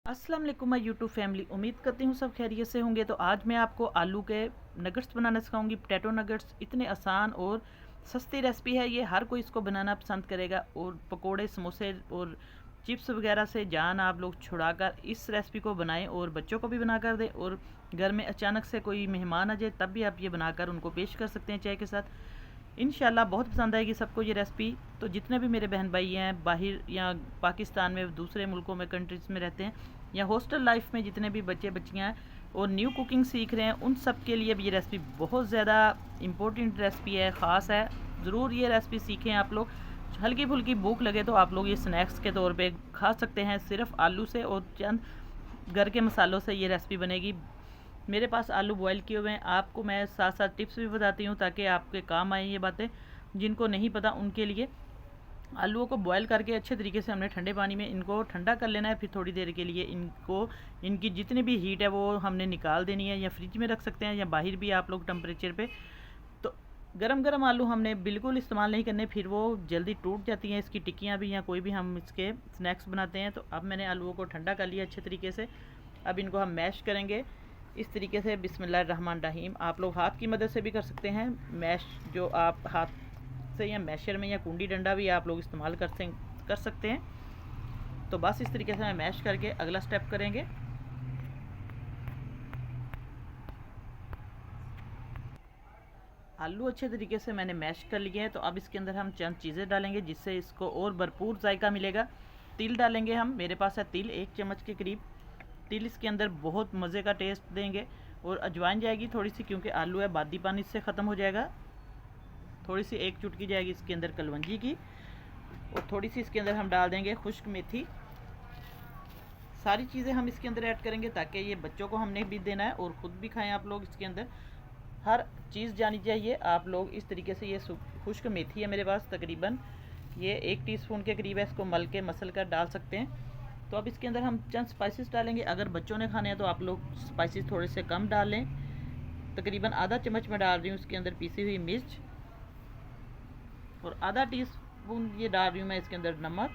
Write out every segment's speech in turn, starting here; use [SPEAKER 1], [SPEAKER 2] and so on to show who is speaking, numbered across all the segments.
[SPEAKER 1] अस्सलाम वालेकुम my YouTube family. उम्मीद करती हूँ सब खैरियत से होंगे। तो आज मैं आपको आलू के नगेट्स बनाना सिखाऊंगी। पोटैटो नगेट्स इतने आसान और सस्ती रेसिपी है, ये हर कोई इसको बनाना पसंद करेगा। और पकोड़े, समोसे और चिप्स वगैरह से जान आप लोग छुड़ाकर इस रेसिपी को बनाएं और बच्चों को भी बनाकर दें। और घर में अचानक से कोई मेहमान आ जाए तब भी आप ये बनाकर उनको पेश कर सकते हैं चाय के साथ। इंशाल्लाह बहुत पसंद आएगी सबको ये रेसिपी। तो जितने भी मेरे बहन भाई हैं बाहर या पाकिस्तान में, दूसरे मुल्कों में, कंट्रीज़ में रहते हैं, या हॉस्टल लाइफ में जितने भी बच्चे बच्चियाँ हैं और न्यू कुकिंग सीख रहे हैं, उन सब के लिए भी ये रेसिपी बहुत ज़्यादा इम्पोर्टेंट रेसिपी है, ख़ास है। ज़रूर ये रेसिपी सीखें आप लोग। हल्की फुल्की भूख लगे तो आप लोग ये स्नैक्स के तौर पे खा सकते हैं। सिर्फ आलू से और चंद घर के मसालों से ये रेसिपी बनेगी। मेरे पास आलू बॉयल किए हुए हैं। आपको मैं साथ साथ टिप्स भी बताती हूँ ताकि आपके काम आए ये बातें। जिनको नहीं पता उनके लिए, आलूओं को बॉयल करके अच्छे तरीके से हमने ठंडे पानी में इनको ठंडा कर लेना है। फिर थोड़ी देर के लिए इनको, इनकी जितनी भी हीट है वो हमने निकाल देनी है, या फ्रिज में रख सकते हैं या बाहर भी आप लोग टेम्परेचर पे। तो गरम गरम आलू हमने बिल्कुल इस्तेमाल नहीं करने, फिर वो जल्दी टूट जाती हैं इसकी टिक्कियाँ भी, या कोई भी हम इसके स्नैक्स बनाते हैं। तो अब मैंने आलूओं को ठंडा कर लिया अच्छे तरीके से। अब इनको हम मैश करेंगे इस तरीके से। बिस्मिल्लाहिर्रहमानिर्रहीम। आप लोग हाथ की मदद से भी कर सकते हैं मैश, जो आप हाथ से या मैशर में या कुंडी डंडा भी आप लोग इस्तेमाल कर सकते हैं। तो बस इस तरीके से मैं मैश करके अगला स्टेप करेंगे। आलू अच्छे तरीके से मैंने मैश कर लिए हैं। तो अब इसके अंदर हम चंद चीज़ें डालेंगे जिससे इसको और भरपूर जायका मिलेगा। तिल डालेंगे हम, मेरे पास है तिल 1 चम्मच के करीब। तिल इसके अंदर बहुत मज़े का टेस्ट देंगे। और अजवाइन जाएगी थोड़ी सी, क्योंकि आलू है, बादी पानी इससे ख़त्म हो जाएगा। थोड़ी सी 1 चुटकी जाएगी इसके अंदर कलवंजी की। और थोड़ी सी इसके अंदर हम डाल देंगे खुश्क मेथी। सारी चीज़ें हम इसके अंदर ऐड करेंगे ताकि ये बच्चों को हमने भी देना है और ख़ुद भी खाएं आप लोग। इसके अंदर हर चीज़ जानी चाहिए आप लोग। इस तरीके से ये खुश्क मेथी है मेरे पास, तकरीबन ये 1 टीस्पून के करीब है। इसको मल के मसल कर डाल सकते हैं। तो अब इसके अंदर हम चंद स्पाइसेस डालेंगे। अगर बच्चों ने खाने हैं तो आप लोग स्पाइसेस थोड़े से कम डाल लें। तकरीबन आधा चम्मच मैं डाल रही हूँ इसके अंदर पिसी हुई मिर्च, और आधा टीस्पून ये डाल रही हूँ मैं इसके अंदर नमक,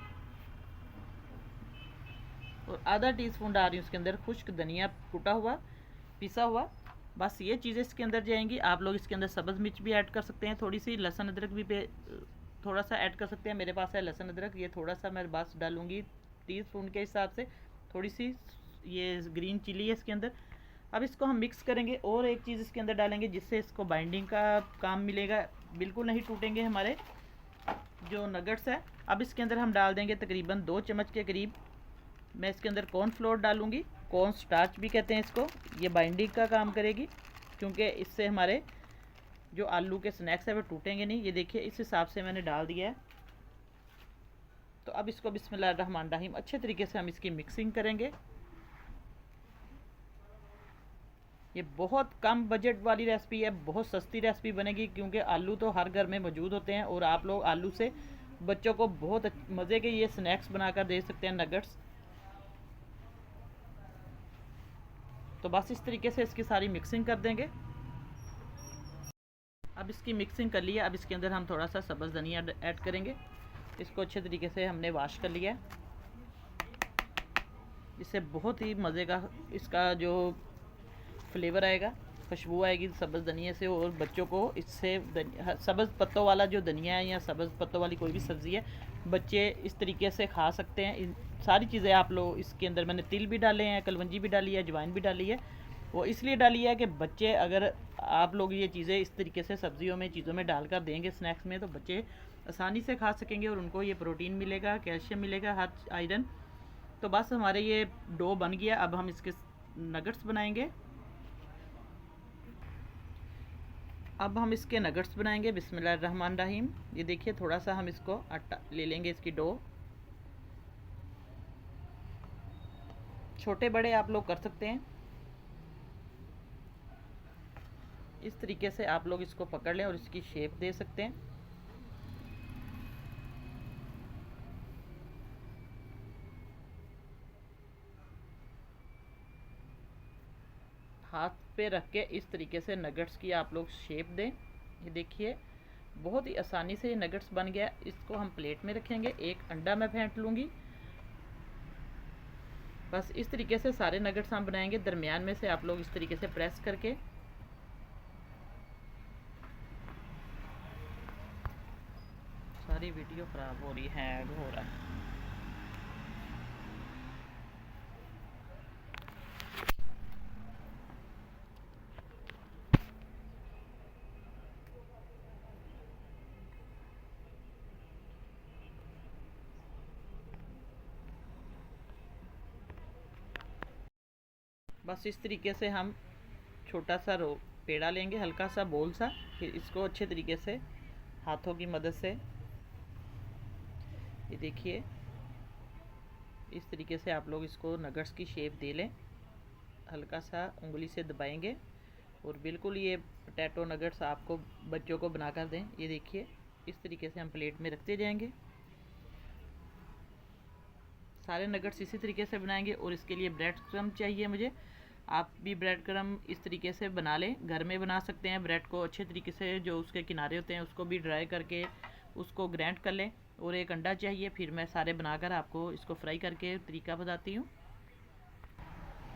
[SPEAKER 1] और आधा टीस्पून डाल रही हूँ इसके अंदर खुश्क धनिया कुटा हुआ, पिसा हुआ। बस ये चीज़ें इसके अंदर जाएंगी। आप लोग इसके अंदर सब्ज़ मिर्च भी ऐड कर सकते हैं, थोड़ी सी लहसुन अदरक भी थोड़ा सा ऐड कर सकते हैं। मेरे पास है लहसुन अदरक, ये थोड़ा सा मैं बस डालूँगी टीस्पून के हिसाब से। थोड़ी सी ये ग्रीन चिली है इसके अंदर। अब इसको हम मिक्स करेंगे और एक चीज़ इसके अंदर डालेंगे जिससे इसको बाइंडिंग का काम मिलेगा, बिल्कुल नहीं टूटेंगे हमारे जो नगेट्स है। अब इसके अंदर हम डाल देंगे तकरीबन 2 चम्मच के करीब, मैं इसके अंदर कॉर्नफ्लोर डालूँगी। कॉर्न स्टार्च भी कहते हैं इसको। ये बाइंडिंग का काम करेगी, क्योंकि इससे हमारे जो आलू के स्नैक्स है वो टूटेंगे नहीं। ये देखिए इस हिसाब से मैंने डाल दिया है। तो अब इसको बिस्मिल्लाहिर्रहमानिर्रहीम अच्छे तरीके से हम इसकी मिक्सिंग करेंगे। ये बहुत कम बजट वाली रेसिपी है, बहुत सस्ती रेसिपी बनेगी, क्योंकि आलू तो हर घर में मौजूद होते हैं और आप लोग आलू से बच्चों को बहुत मज़े के ये स्नैक्स बनाकर दे सकते हैं, नगेट्स। तो बस इस तरीके से इसकी सारी मिक्सिंग कर देंगे। अब इसकी मिक्सिंग कर लिया। अब इसके अंदर हम थोड़ा सा सब्ज़ धनिया ऐड करेंगे। इसको अच्छे तरीके से हमने वॉश कर लिया है। इससे बहुत ही मज़े का इसका जो फ्लेवर आएगा, खुशबू आएगी सब्ज़ धनिया से। और बच्चों को इससे सब्ज़ पत्तों वाला जो धनिया है या सब्ज़ पत्तों वाली कोई भी सब्ज़ी है, बच्चे इस तरीके से खा सकते हैं। इन सारी चीज़ें आप लोग इसके अंदर, मैंने तिल भी डाले हैं, कलवंजी भी डाली है, अजवाइन भी डाली है। वो इसलिए डाली है कि बच्चे, अगर आप लोग ये चीज़ें इस तरीके से सब्जियों में, चीज़ों में डालकर देंगे स्नैक्स में, तो बच्चे आसानी से खा सकेंगे और उनको ये प्रोटीन मिलेगा, कैल्शियम मिलेगा, हर आयरन। तो बस हमारे ये डो बन गया। अब हम इसके नगेट्स बनाएंगे। अब हम इसके नगेट्स बनाएंगे बिस्मिल्लाहिर्रहमानिर्रहीम। ये देखिए थोड़ा सा हम इसको आटा ले लेंगे, इसकी डो। छोटे बड़े आप लोग कर सकते हैं। इस तरीके से आप लोग इसको पकड़ लें और इसकी शेप दे सकते हैं। हाथ पे रख के इस तरीके से नगेट्स की आप लोग शेप दें। ये देखिए बहुत ही आसानी से ये नगेट्स बन गया। इसको हम प्लेट में रखेंगे। एक अंडा मैं फेंट लूँगी। बस इस तरीके से सारे नगेट्स हम बनाएंगे। दरमियान में से आप लोग इस तरीके से प्रेस करके सारी वीडियो ख़राब हो रही है, हैंग हो रहा है। बस इस तरीके से हम छोटा सा पेड़ा लेंगे, हल्का सा बोल सा, फिर इसको अच्छे तरीके से हाथों की मदद से, ये देखिए इस तरीके से आप लोग इसको नगट्स की शेप दे लें। हल्का सा उंगली से दबाएंगे और बिल्कुल ये पोटैटो नगट्स आपको बच्चों को बनाकर दें। ये देखिए इस तरीके से हम प्लेट में रखते जाएंगे। सारे नगट्स इसी तरीके से बनाएंगे। और इसके लिए ब्रेड क्रम्ब चाहिए मुझे। आप भी ब्रेड क्रम्ब इस तरीके से बना लें, घर में बना सकते हैं। ब्रेड को अच्छे तरीके से, जो उसके किनारे होते हैं उसको भी ड्राई करके उसको ग्राइंड कर लें। और एक अंडा चाहिए। फिर मैं सारे बनाकर आपको इसको फ्राई करके तरीका बताती हूँ।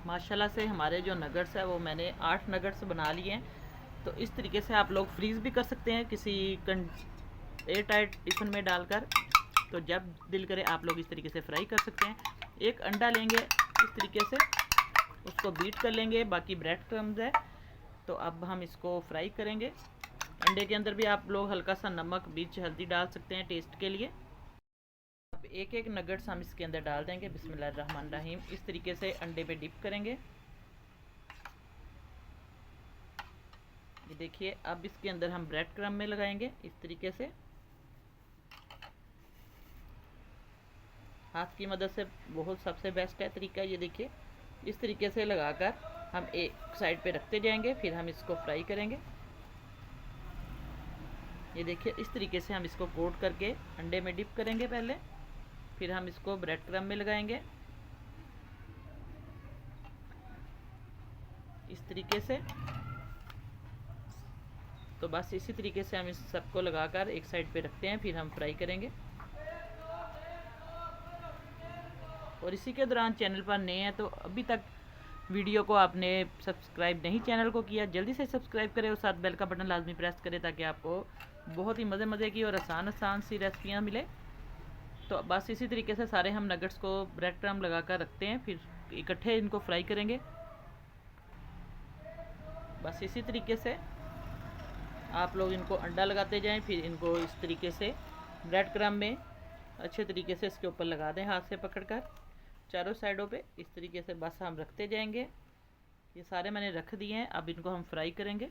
[SPEAKER 1] माशाल्लाह से हमारे जो नगट्स है वो मैंने 8 नगट्स बना लिए हैं। तो इस तरीके से आप लोग फ्रीज़ भी कर सकते हैं किसी एयर टाइट टिफ़िन में डालकर। तो जब दिल करे आप लोग इस तरीके से फ्राई कर सकते हैं। एक अंडा लेंगे इस तरीके से, उसको बीट कर लेंगे। बाकी ब्रेड क्रम्स है, तो अब हम इसको फ्राई करेंगे। अंडे के अंदर भी आप लोग हल्का सा नमक, मिर्च, हल्दी डाल सकते हैं टेस्ट के लिए। अब एक एक नगट्स हम इसके अंदर डाल देंगे। बिस्मिल्लाहिर्रहमानिर्रहीम। इस तरीके से अंडे पे डिप करेंगे। ये देखिए अब इसके अंदर हम ब्रेड क्रम्ब में लगाएंगे इस तरीके से, हाथ की मदद से। बहुत सबसे बेस्ट है तरीका। ये देखिए इस तरीके से लगाकर हम एक साइड पे रखते जाएंगे, फिर हम इसको फ्राई करेंगे। ये देखिए इस तरीके से हम इसको कोट करके अंडे में डिप करेंगे पहले, फिर हम इसको ब्रेड क्रम्ब में लगाएंगे इस तरीके से। तो बस इसी तरीके से हम इस सबको लगाकर एक साइड पे रखते हैं, फिर हम फ्राई करेंगे। और इसी के दौरान चैनल पर नए हैं तो अभी तक वीडियो को आपने सब्सक्राइब नहीं चैनल को किया, जल्दी से सब्सक्राइब करें और साथ बेल का बटन लाजमी प्रेस करें ताकि आपको बहुत ही मज़े की और आसान सी रेसिपियाँ मिले। तो बस इसी तरीके से सारे हम नगट्स को ब्रेड क्रम्ब लगा कर रखते हैं, फिर इकट्ठे इनको फ्राई करेंगे। बस इसी तरीके से आप लोग इनको अंडा लगाते जाएं, फिर इनको इस तरीके से ब्रेड क्रम्ब में अच्छे तरीके से इसके ऊपर लगा दें, हाथ से पकड़कर चारों साइडों पे इस तरीके से। बस हम रखते जाएंगे। ये सारे मैंने रख दिए हैं, अब इनको हम फ्राई करेंगे।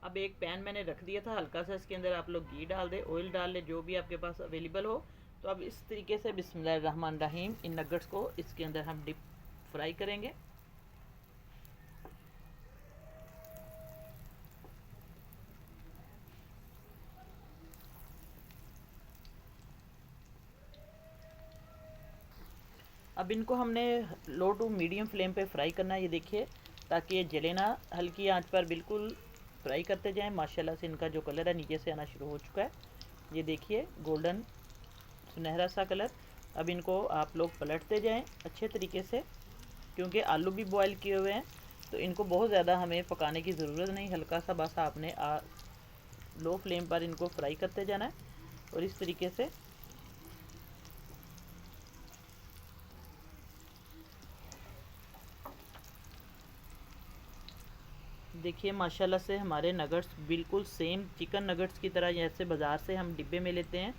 [SPEAKER 1] अब एक पैन मैंने रख दिया था, हल्का सा इसके अंदर आप लोग घी डाल दें, ऑयल डाल लें, जो भी आपके पास अवेलेबल हो। तो अब इस तरीके से बिस्मिल्लाहिर्रहमानिर्रहीम इन नगट्स को इसके अंदर हम डिप फ्राई करेंगे। अब इनको हमने लो टू मीडियम फ्लेम पे फ्राई करना है। ये देखिए ताकि ये जले ना, हल्की आंच पर बिल्कुल फ्राई करते जाएं। माशाल्लाह से इनका जो कलर है नीचे से आना शुरू हो चुका है। ये देखिए गोल्डन सुनहरा सा कलर। अब इनको आप लोग पलटते जाएं अच्छे तरीके से, क्योंकि आलू भी बॉयल किए हुए हैं तो इनको बहुत ज़्यादा हमें पकाने की ज़रूरत नहीं। हल्का सा बस आपने लो फ्लेम पर इनको फ्राई करते जाना है। और इस तरीके से देखिए माशाल्लाह से हमारे नगट्स बिल्कुल सेम चिकन नगट्स की तरह, जैसे बाज़ार से हम डिब्बे में लेते हैं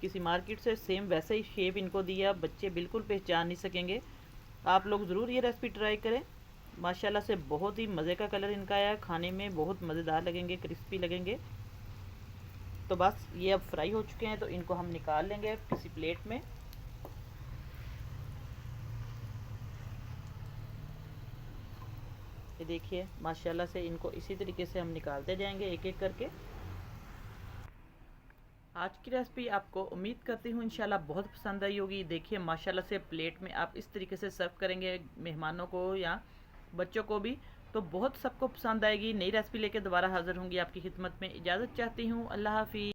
[SPEAKER 1] किसी मार्केट से, सेम वैसे ही शेप इनको दिया। बच्चे बिल्कुल पहचान नहीं सकेंगे। आप लोग ज़रूर ये रेसिपी ट्राई करें। माशाल्लाह से बहुत ही मज़े का कलर इनका आया, खाने में बहुत मज़ेदार लगेंगे, क्रिस्पी लगेंगे। तो बस ये अब फ्राई हो चुके हैं, तो इनको हम निकाल लेंगे किसी प्लेट में। ये देखिए माशाल्लाह से इनको इसी तरीके से हम निकालते जाएंगे एक एक करके। आज की रेसिपी आपको उम्मीद करती हूँ इंशाल्लाह बहुत पसंद आई होगी। देखिए माशाल्लाह से प्लेट में आप इस तरीके से सर्व करेंगे मेहमानों को या बच्चों को भी, तो बहुत सबको पसंद आएगी। नई रेसिपी लेकर दोबारा हाजिर होंगी आपकी खिदमत में। इजाज़त चाहती हूँ। अल्लाह हाफिज़।